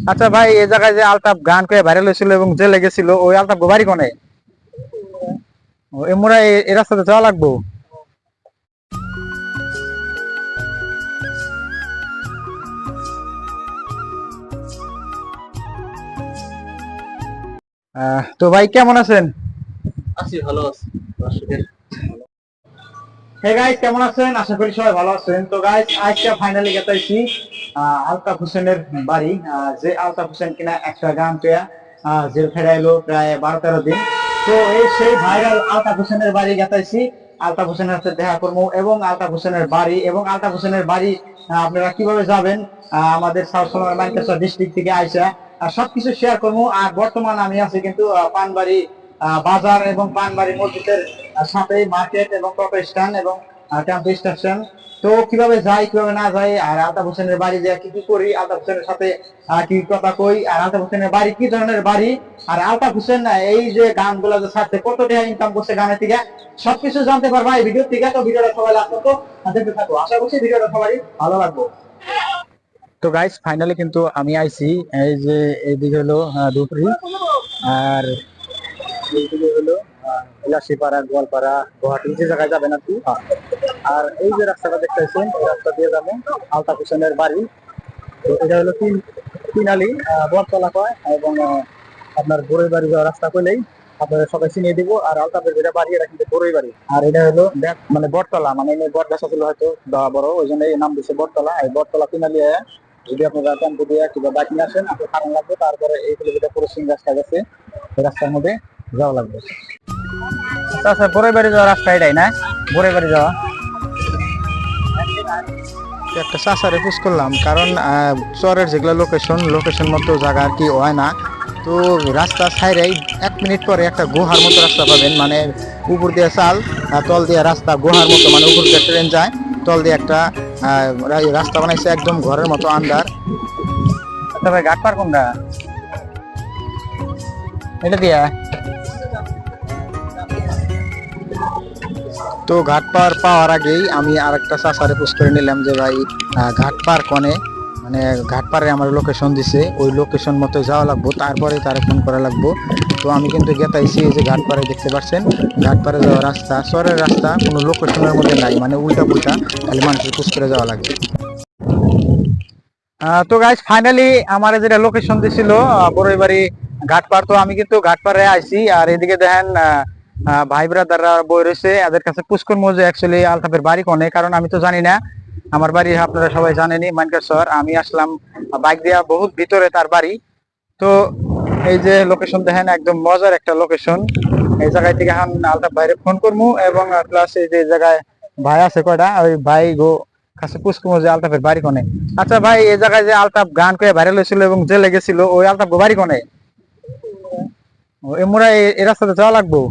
আচ্ছা ভাই, এই জায়গায় যে আলতাফ গান করে ভাইরাল হয়েছিল এবং জেলে গেছিল, ওই আলতাফ বাড়ি কোনে? এমরা এই রাস্তাতে যাওয়া লাগবো। তো ভাই কেমন আছেন? আছি, ভালো আছি। দর্শকের হে গাইস, কেমন আছেন? আশা করি সবাই ভালো আছেন। তো গাইস, আজকে ফাইনালি গেতাইছি আলতাফ হোসেনের বাড়ি। যে আলতাফ হোসেন কিনা একটা গান পেয়া জেল ফেরাইলো প্রায় 12-13 দিন। তো এই সেই ভাইরাল আলতাফ হোসেনের বাড়ি গেতাইছি। আলতাফ হোসেনের সাথে দেখা করবো এবং আলতাফ হোসেনের বাড়ি আপনারা কিভাবে যাবেন আমাদের সাউথ মানকাসর ডিস্ট্রিক্ট থেকে আইসা সবকিছু শেয়ার করবো। আর বর্তমান আমি আছি কিন্তু পানবাড়ি বাজার এবং পানবাড়ি মসজিদের সাথে মার্কেট এবং টোটো স্ট্যান্ড এবং টেম্পো স্টেশন। তো কিভাবে যাই কিভাবে না যাই, আর আলতাফ হোসেনের বাড়ি যে কি কি করি, আলতাফ হোসেনের সাথে কি কথা কই, আর আলতাফ হোসেনের বাড়ি কি ধরনের বাড়ি, আর আলতাফ হোসেন এই যে গানগুলো যে ছাড়তে কত টাকা ইনকাম করছে গানের থেকে, সবকিছু জানতে পারবা এই ভিডিও থেকে। তো ভিডিওটা সবাই লাভ করতো দেখতে থাকো, আশা করছি ভিডিওটা সবাই ভালো লাগবে। তো গাইস, ফাইনালি কিন্তু আমি আইছি। এই যে এইদিকে হলো দুপুরি, আর এইদিকে হলো বিলাসীপাড়া, গোয়ালপাড়া, গুয়াহাটি যে জায়গায় যাবেন আর কি। আর এই যে রাস্তাটা দেখতেছেন, এই রাস্তা দিয়ে যাবো আলতাফ হোসেনের বাড়ি। তো এটা হলো তিনালি বটতলা কয়, এবং আপনার বড়ই বাড়ি যাওয়ার রাস্তা কইলেই আপনারা সবাই চিনিয়ে দিব। আর আলতাফের যেটা বাড়ি, এটা কিন্তু বড়ই বাড়ি। আর এটা হলো মানে বটতলা, মানে বট গাছ ছিল হয়তো বড়, ওই জন্য এই নাম দিচ্ছে বটতলা। এই বটতলা তিনালি যদি আপনারা টেম্পো দিয়ে কিংবা বাইক নিয়ে আসেন, আপনার কারণ লাগবে। তারপরে এইগুলো যেটা ক্রসিং রাস্তা গেছে, এই রাস্তার মধ্যে যাওয়া লাগবে। আচ্ছা, বড়ই বাড়ি যাওয়ার রাস্তা এটাই না? বড়ই বাড়ি যাওয়া একটা চাষারে পুষ করলাম, কারণ চরের যেগুলো লোকেশন মতো জায়গা আর কি হয় না। তো রাস্তা ছাইরেই 1 মিনিট পরে একটা গুহার মতো রাস্তা পাবেন, মানে উপর দিয়ে চাল, তল দিয়ে রাস্তা, গুহার মতো, মানে উপর দিয়ে ট্রেন যায়, তল দিয়ে একটা রাস্তা বানাইছে একদম ঘরের মতো আন্ডার। আচ্ছা ভাই, ঘাট পার কোনটা? এটা দিয়া। তো ঘাট পার পাওয়ার আগেই আমি আর একটা চাষারে পোস্ট করে নিলাম যে ভাই ঘাট পার কনে, মানে ঘাট পারে আমার লোকেশন দিছে, ওই লোকেশন মতো যাওয়া লাগবো, তারপরে তারে ফোন করা লাগবো। তো আমি কিন্তু গেতাইছি, এই যে ঘাট পারে দেখতে পাচ্ছেন, ঘাট পারে যাওয়ার রাস্তা, চরের রাস্তা, কোনো লোকেশনের মধ্যে নাই, মানে উল্টা পুল্টা, খালি মানুষের পোস্ট করে যাওয়া লাগবে। তো গাইস, ফাইনালি আমার যেটা লোকেশন দিছিল বড়ইবাড়ি ঘাটপাড়, তো আমি কিন্তু ঘাটপাড়ে আইছি। আর এদিকে দেখেন ভাই ব্রাদাররা বই রয়েছে, এদের কাছে পুষ্কর মজে অ্যাকচুয়ালি আলতাফের বাড়ি কোনে, কারণ আমি তো জানি না। আমার বাড়ি আপনারা সবাই জানেনই, মানকাসর। আমি আসলাম বাইক দিয়া বহুত ভিতরে তার বাড়ি। তো এই যে লোকেশন দেখেন, একদম মজার একটা লোকেশন। এই জায়গায় থেকে এখন আলতাফ ভাইরে ফোন করবো, এবং প্লাস এই যে জায়গায় ভাই আছে কয়টা, ওই ভাই গো কাছে পুষ্কর মজে আলতাফের বাড়ি কোনে। আচ্ছা ভাই, এই জায়গায় যে আলতাফ গান করে ভাইরাল হয়েছিল এবং জেলে গেছিল, ওই আলতাফ বাড়ি কোনে? এমরা এই রাস্তাতে যাওয়া লাগবো।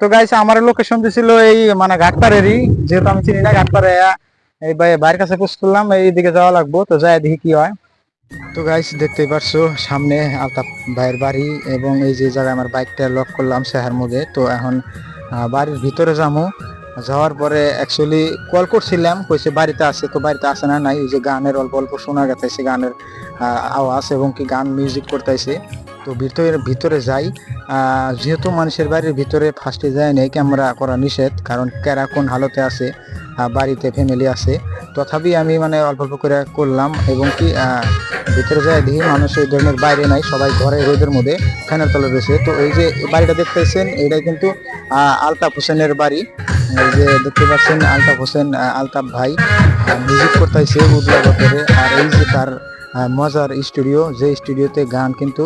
তো গাইছে আমার লোকেশন দিছিল এই মানে ঘাটপাড়েরই, যেহেতু আমি চিনি না ঘাটপাড়ে, এই ভাইয়ের কাছে পোস্ট করলাম এইদিকে যাওয়া লাগবো। তো যাই দেখি কি হয়। তো গাইস, দেখতেই পারছো সামনে আলতাফ ভাইয়ের বাড়ি, এবং এই যে জায়গায় আমার বাইকটা লক করলাম শহর মধ্যে। তো এখন বাড়ির ভিতরে যাবো। যাওয়ার পরে অ্যাকচুয়ালি কল করছিলাম, কইছে বাড়িতে আছে, তো বাড়িতে আসে না নাই, এই যে গানের অল্প অল্প শোনা গেছে, গানের আওয়াজ এবং কি গান মিউজিক করতেছে। তো ভিতরে যাই, যেহেতু মানুষের বাড়ির ভিতরে ফার্স্টে যায় নেই, ক্যামেরা করা নিষেধ, কারণ কারা কোন হালতে আছে, বাড়িতে ফ্যামিলি আছে। তথাপি আমি মানে অল্প অল্প করে করলাম, এবং কি ভিতরে যায় দেখি মানুষ এই ধরনের বাইরে নাই, সবাই ঘরে রোদের মধ্যে ফ্যানের তলে রয়েছে। তো এই যে বাড়িটা দেখতেছেন, এটাই কিন্তু আলতাফ হোসেনের বাড়ি। এই যে দেখতে পাচ্ছেন আলতাফ হোসেন, আলতাফ ভাই মিউজিক করতেছে উদলা বতরে। আর এই যে তার মজার স্টুডিও, যে স্টুডিওতে গান কিন্তু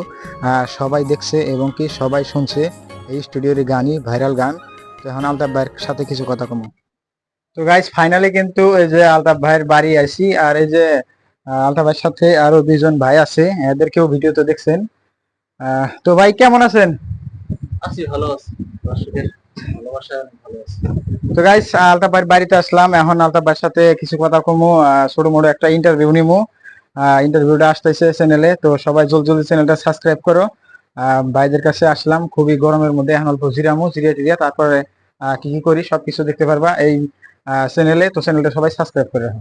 সবাই দেখছে এবং কি সবাই শুনছে, এই স্টুডিওর গানই ভাইরাল গান। তো এখন আলতাফ ভাইয়ের সাথে কিছু কথা কমো। তো গাইস, ফাইনালি কিন্তু এই যে আলতাফ ভাইয়ের বাড়ি আসি। আর এই যে আলতাফ ভাইয়ের সাথে আরো 2জন ভাই আছে, এদেরকেও ভিডিওতে দেখছেন। তো ভাই কেমন আছেন? আছি, ভালো আছি। দর্শকের ভালোবাসা ভালো আছি। তো গাইস, আলতাফ ভাইয়ের বাড়িতে আসলাম, এখন আলতাফ ভাইয়ের সাথে কিছু কথা কমো, ছোট মোটো একটা ইন্টারভিউ নিমো। ইন্টারভিউটা আসতেছে চ্যানেলে, তো সবাই জলদি চ্যানেলটা সাবস্ক্রাইব করো। ভাইদের কাছে আসলাম খুবই গরমের মধ্যে, এখন অল্প জিরিয়া টিরিয়া, তারপরে কি কি করি সবকিছু দেখতে পারবা এই চ্যানেলে। তো চ্যানেলটা সবাই সাবস্ক্রাইব করে রাখো।